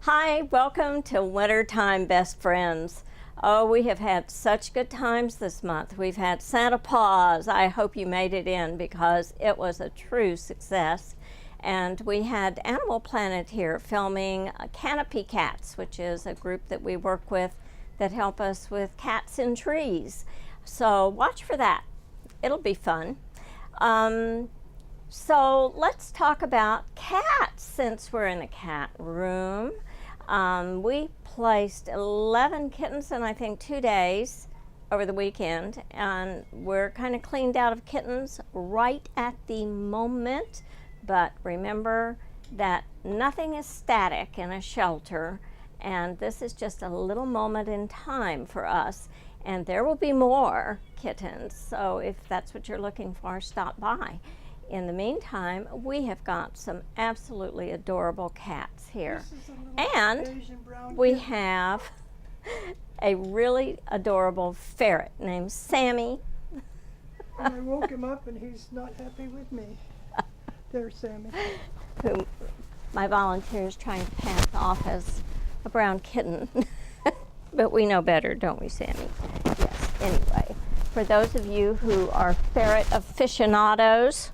Hi, welcome to Wintertime Best Friends. Oh, we have had such good times this month. We've had Santa Paws. I hope you made it in because it was a true success. And we had Animal Planet here filming Canopy Cats, which is a group that we work with that help us with cats in trees. So watch for that. It'll be fun. So let's talk about cats since we're in the cat room. We placed 11 kittens in I think 2 days over the weekend, and we're kind of cleaned out of kittens right at the moment. But remember that nothing is static in a shelter, and this is just a little moment in time for us. And there will be more kittens, so if that's what you're looking for, stop by. In the meantime, we have got some absolutely adorable cats here. And we have a really adorable ferret named Sammy. And I woke him up and he's not happy with me. There's Sammy. Who my volunteer is trying to pass off as a brown kitten. But we know better, don't we, Sammy? Yes, anyway. For those of you who are ferret aficionados,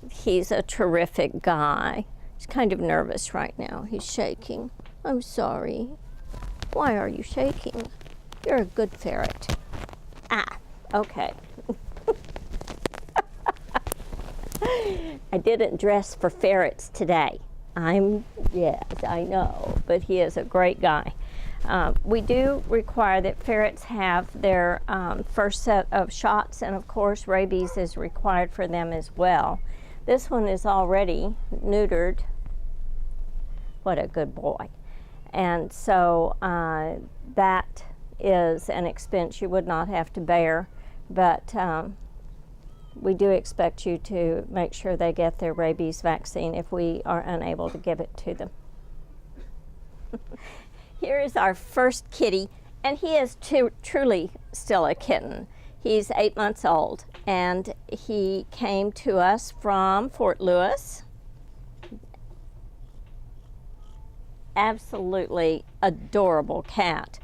he's a terrific guy. He's kind of nervous right now. He's shaking. I'm sorry. Why are you shaking? You're a good ferret. Ah, okay. I didn't dress for ferrets today. Yes, I know, but he is a great guy. We do require that ferrets have their first set of shots, and of course rabies is required for them as well. This one is already neutered. What a good boy. And so that is an expense you would not have to bear, but we do expect you to make sure they get their rabies vaccine if we are unable to give it to them. Here is our first kitty, and he is truly still a kitten. He's 8 months old, and he came to us from Fort Lewis. Absolutely adorable cat.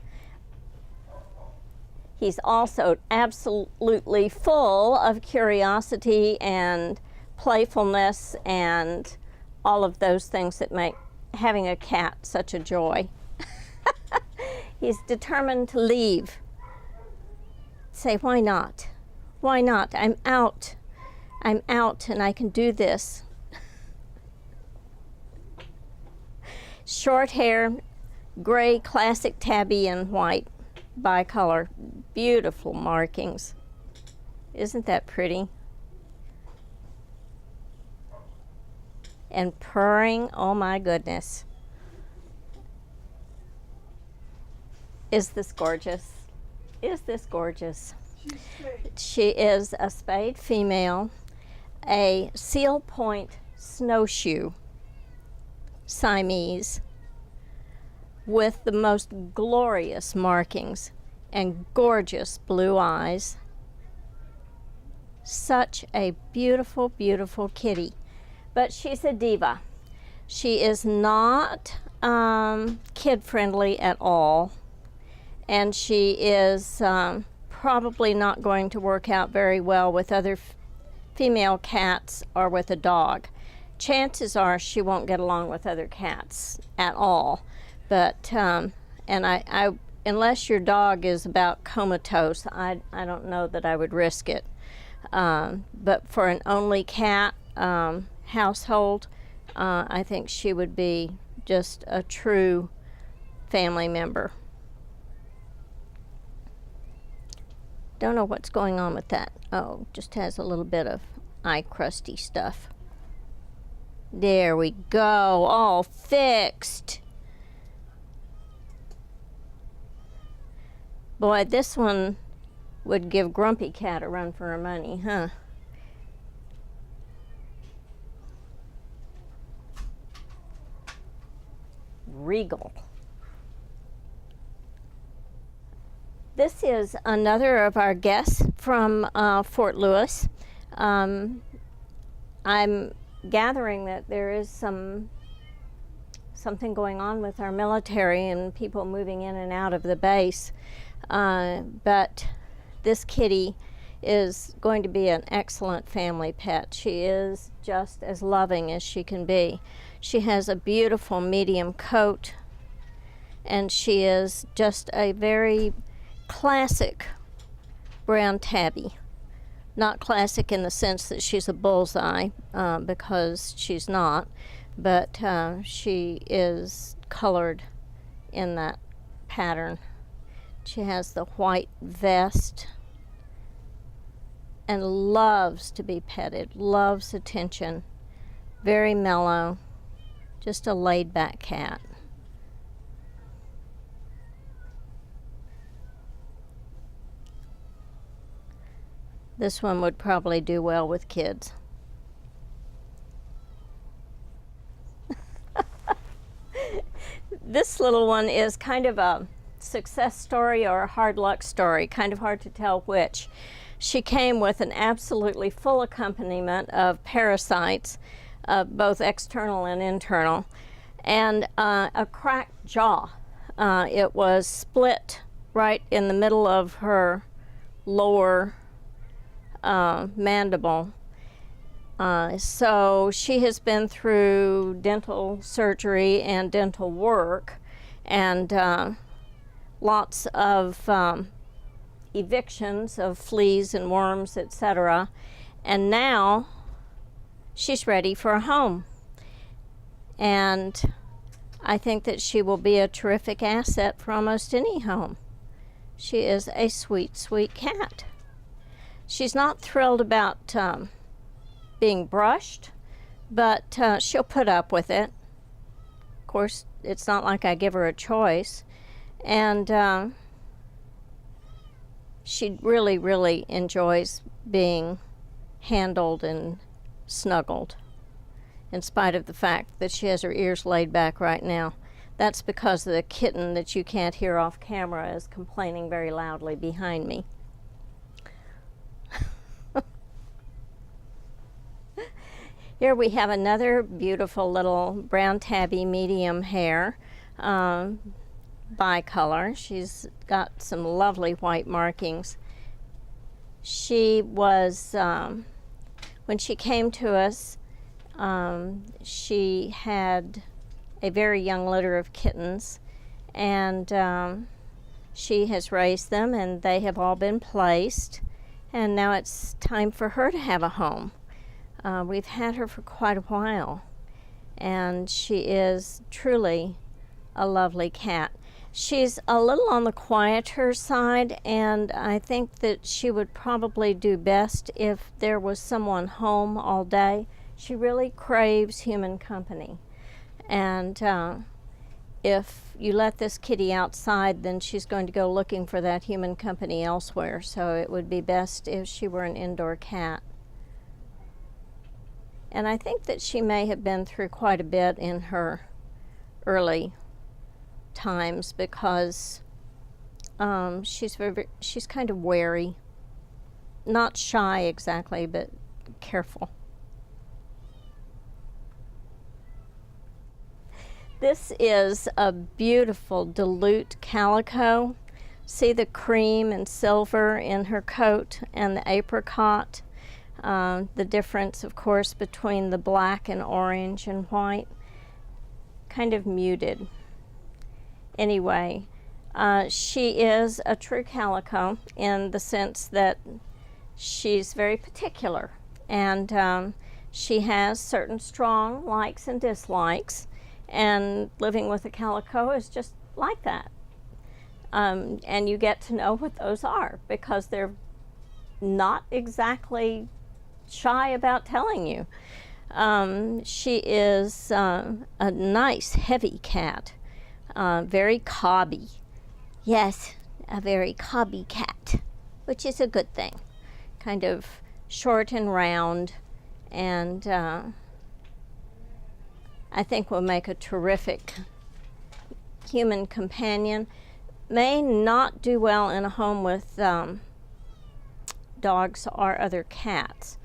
He's also absolutely full of curiosity and playfulness and all of those things that make having a cat such a joy. He's determined to leave. Say, why not? Why not? I'm out. I'm out and I can do this. Short hair, gray classic tabby and white bicolor. Beautiful markings. Isn't that pretty? And purring, oh my goodness. Is this gorgeous? Is this gorgeous? She is a spayed female, a seal point snowshoe Siamese with the most glorious markings and gorgeous blue eyes. Such a beautiful, beautiful kitty. But she's a diva. She is not kid-friendly at all, and she is probably not going to work out very well with other female cats or with a dog. Chances are she won't get along with other cats at all. But and unless your dog is about comatose, I don't know that I would risk it. But for an only cat household, I think she would be just a true family member. Don't know what's going on with that. Oh, just has a little bit of eye crusty stuff. There we go, all fixed. Boy, this one would give Grumpy Cat a run for her money, huh? Regal. This is another of our guests from Fort Lewis. I'm gathering that there is something going on with our military and people moving in and out of the base. But this kitty is going to be an excellent family pet. She is just as loving as she can be. She has a beautiful medium coat, and she is just a very classic brown tabby. Not classic in the sense that she's a bullseye, because she's not, but she is colored in that pattern. She has the white vest and loves to be petted, loves attention, very mellow, just a laid-back cat. This one would probably do well with kids. This little one is kind of a success story or a hard luck story, kind of hard to tell which. She came with an absolutely full accompaniment of parasites, both external and internal, and a cracked jaw. It was split right in the middle of her lower mandible. So she has been through dental surgery and dental work and lots of evictions of fleas and worms, etc. And now she's ready for a home. And I think that she will be a terrific asset for almost any home. She is a sweet, sweet cat. She's not thrilled about being brushed, but she'll put up with it. Of course, it's not like I give her a choice. And she really, really enjoys being handled and snuggled, in spite of the fact that she has her ears laid back right now. That's because the kitten that you can't hear off camera is complaining very loudly behind me. Here we have another beautiful little brown tabby medium hair, bicolor. She's got some lovely white markings. She was, when she came to us, she had a very young litter of kittens, and she has raised them, and they have all been placed, and now it's time for her to have a home. We've had her for quite a while, and she is truly a lovely cat. She's a little on the quieter side, and I think that she would probably do best if there was someone home all day. She really craves human company, and if you let this kitty outside, then she's going to go looking for that human company elsewhere, so it would be best if she were an indoor cat. And I think that she may have been through quite a bit in her early times, because she's kind of wary, not shy exactly, but careful. This is a beautiful Dilute calico. See the cream and silver in her coat and the apricot. The difference, of course, between the black and orange and white, kind of muted. Anyway, she is a true calico in the sense that she's very particular, and she has certain strong likes and dislikes, and living with a calico is just like that. And you get to know what those are, because they're not exactly shy about telling you. She is a nice, heavy cat, very cobby. Yes, a very cobby cat, which is a good thing. Kind of short and round, and I think will make a terrific human companion. May not do well in a home with dogs or other cats,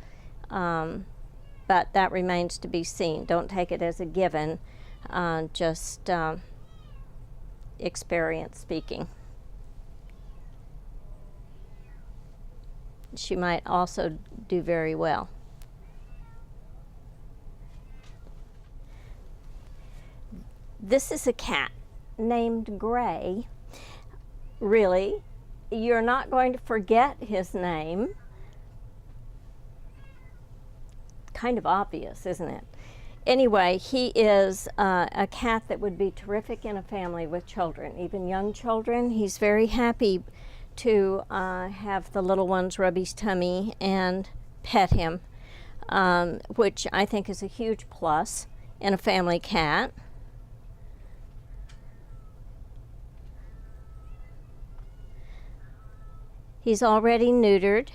but that remains to be seen. Don't take it as a given, just experience speaking. She might also do very well. This is a cat named Gray. Really, you're not going to forget his name. Kind of obvious, isn't it? Anyway, he is a cat that would be terrific in a family with children, even young children. He's very happy to have the little ones rub his tummy and pet him, which I think is a huge plus in a family cat. He's already neutered,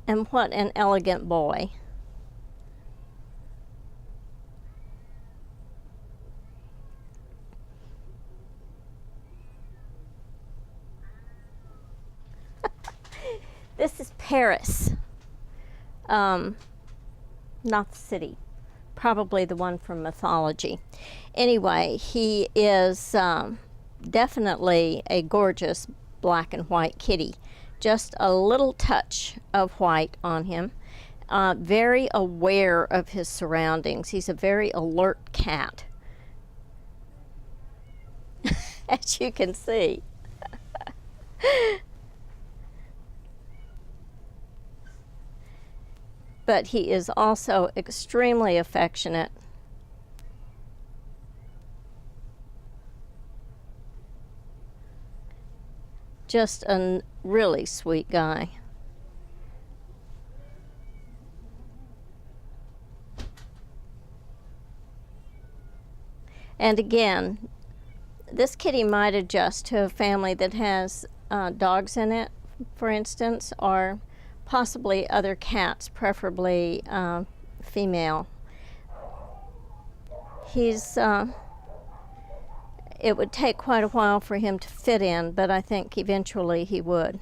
and what an elegant boy. This is Paris, not the city, probably the one from mythology. Anyway, he is definitely a gorgeous black and white kitty. Just a little touch of white on him. Very aware of his surroundings. He's a very alert cat, as you can see. But he is also extremely affectionate. Just a really sweet guy. And again, this kitty might adjust to a family that has dogs in it, for instance, or possibly other cats, preferably female. It would take quite a while for him to fit in, but I think eventually he would.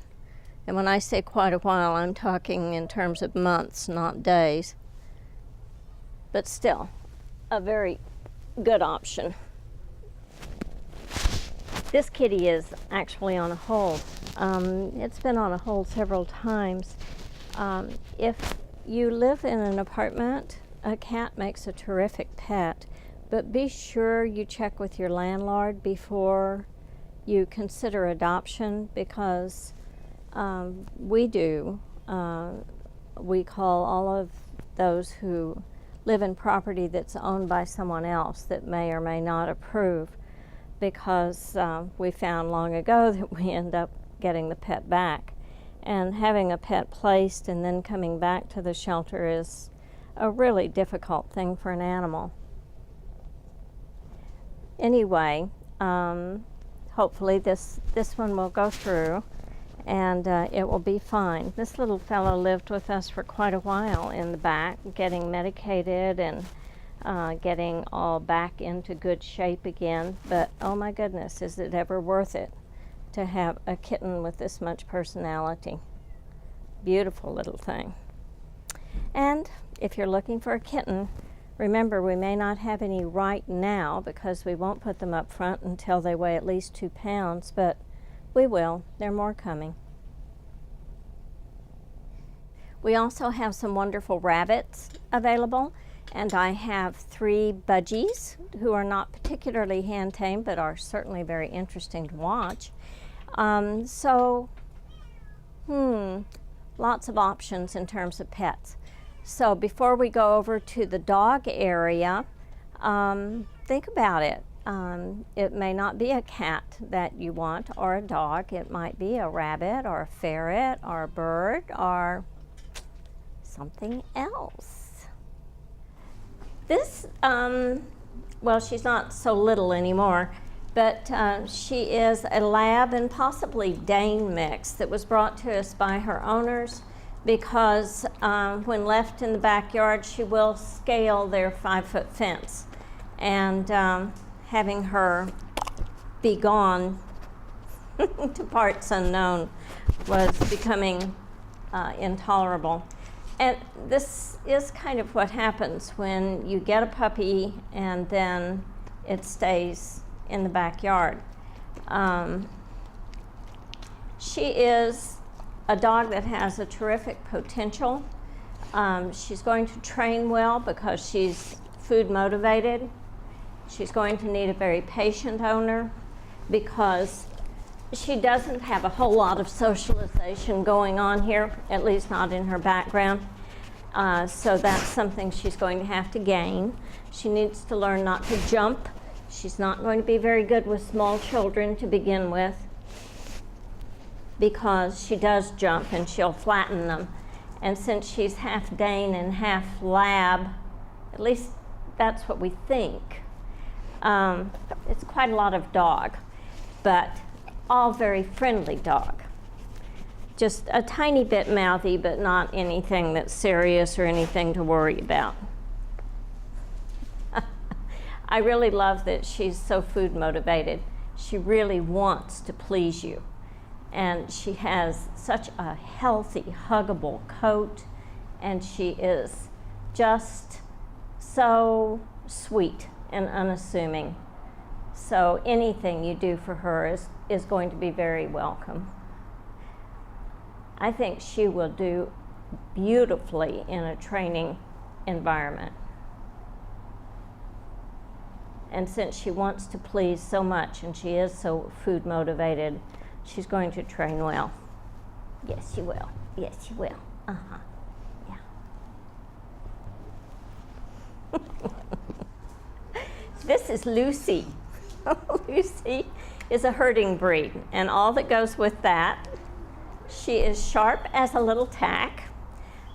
And when I say quite a while, I'm talking in terms of months, not days. But still, a very good option. This kitty is actually on a hold. It's been on a hold several times. If you live in an apartment, a cat makes a terrific pet, but be sure you check with your landlord before you consider adoption, because we do. We call all of those who live in property that's owned by someone else that may or may not approve, because we found long ago that we end up getting the pet back. And having a pet placed and then coming back to the shelter is a really difficult thing for an animal. Anyway, hopefully this one will go through and it will be fine. This little fellow lived with us for quite a while in the back, getting medicated and getting all back into good shape again. But oh my goodness, is it ever worth it to have a kitten with this much personality? Beautiful little thing. And if you're looking for a kitten, remember, we may not have any right now because we won't put them up front until they weigh at least 2 pounds, but we will. There are more coming. We also have some wonderful rabbits available, and I have 3 budgies who are not particularly hand-tamed but are certainly very interesting to watch. Lots of options in terms of pets. So before we go over to the dog area, think about it. It may not be a cat that you want or a dog. It might be a rabbit or a ferret or a bird or something else. This, well, she's not so little anymore. But she is a lab and possibly Dane mix that was brought to us by her owners because when left in the backyard, she will scale their 5-foot fence. And having her be gone to parts unknown was becoming intolerable. And this is kind of what happens when you get a puppy and then it stays in the backyard. She is a dog that has a terrific potential. She's going to train well because she's food motivated. She's going to need a very patient owner because she doesn't have a whole lot of socialization going on here, at least not in her background. So that's something she's going to have to gain. She needs to learn not to jump. She's not going to be very good with small children to begin with because she does jump and she'll flatten them. And since she's half Dane and half lab, at least that's what we think, it's quite a lot of dog, but all very friendly dog. Just a tiny bit mouthy, but not anything that's serious or anything to worry about. I really love that she's so food motivated. She really wants to please you. And she has such a healthy, huggable coat, and she is just so sweet and unassuming. So anything you do for her is going to be very welcome. I think she will do beautifully in a training environment. And since she wants to please so much and she is so food motivated, she's going to train well. Yes, she will. Yes, she will. Uh-huh. Yeah. This is Lucy. Lucy is a herding breed, and all that goes with that. She is sharp as a little tack.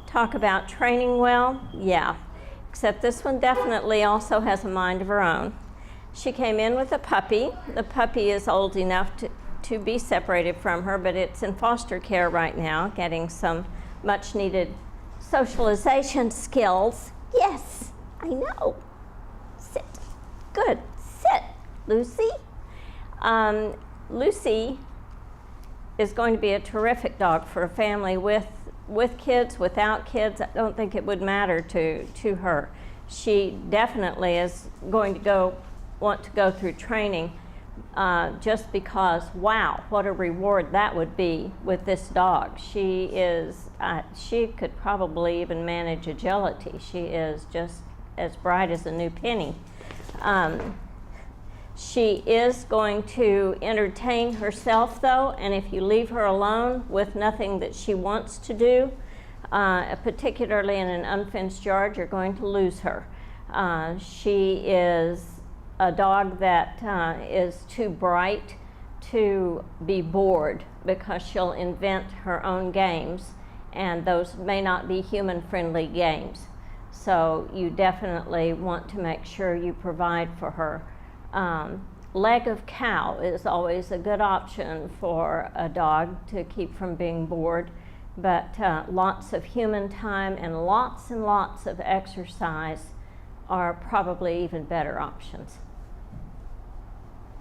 Talk about training well, yeah. Except this one definitely also has a mind of her own. She came in with a puppy. The puppy is old enough to be separated from her, but it's in foster care right now, getting some much needed socialization skills. Yes, I know. Sit. Good. Sit, Lucy. Lucy is going to be a terrific dog for a family with kids, without kids. I don't think it would matter to her. She definitely is going to want to go through training just because, wow, what a reward that would be with this dog. She could probably even manage agility. She is just as bright as a new penny. She is going to entertain herself, though, and if you leave her alone with nothing that she wants to do, particularly in an unfenced yard, you're going to lose her. She is a dog that is too bright to be bored because she'll invent her own games, and those may not be human-friendly games. So you definitely want to make sure you provide for her. Leg of cow is always a good option for a dog to keep from being bored, but lots of human time and lots of exercise are probably even better options.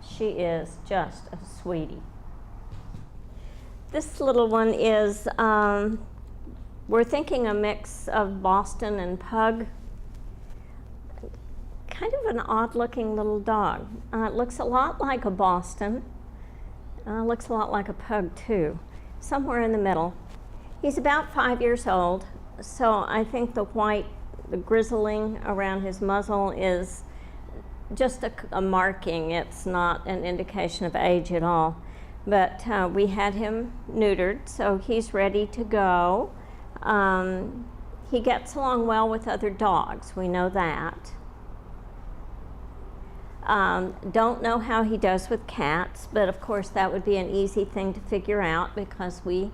She is just a sweetie. This little one is, we're thinking a mix of Boston and Pug. Kind of an odd-looking little dog. It looks a lot like a Boston. Looks a lot like a Pug, too. Somewhere in the middle. He's about 5 years old, so I think the grizzling around his muzzle is just a marking. It's not an indication of age at all. But we had him neutered, so he's ready to go. He gets along well with other dogs. We know that. Don't know how he does with cats, but of course that would be an easy thing to figure out because we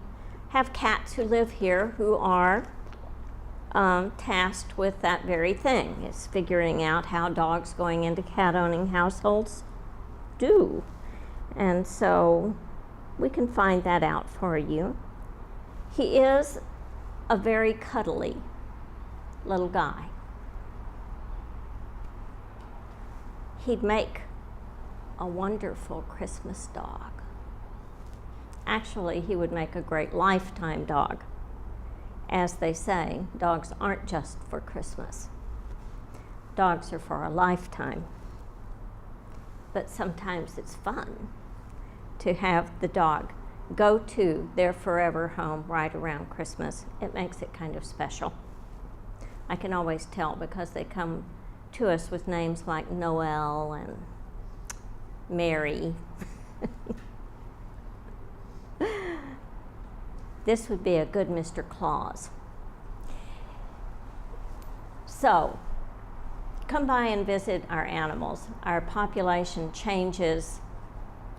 have cats who live here who are tasked with that very thing, is figuring out how dogs going into cat-owning households do. And so we can find that out for you. He is a very cuddly little guy. He'd make a wonderful Christmas dog. Actually, he would make a great lifetime dog. As they say, dogs aren't just for Christmas. Dogs are for a lifetime. But sometimes it's fun to have the dog go to their forever home right around Christmas. It makes it kind of special. I can always tell because they come to us with names like Noel and Mary. This would be a good Mr. Claus. So, come by and visit our animals. Our population changes,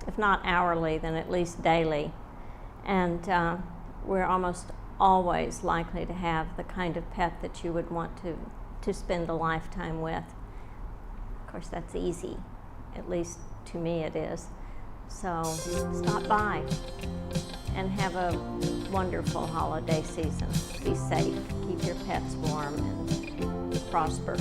if not hourly, then at least daily. And we're almost always likely to have the kind of pet that you would want to spend a lifetime with. Of course, that's easy. At least to me it is. So stop by and have a wonderful holiday season. Be safe, keep your pets warm, and prosper.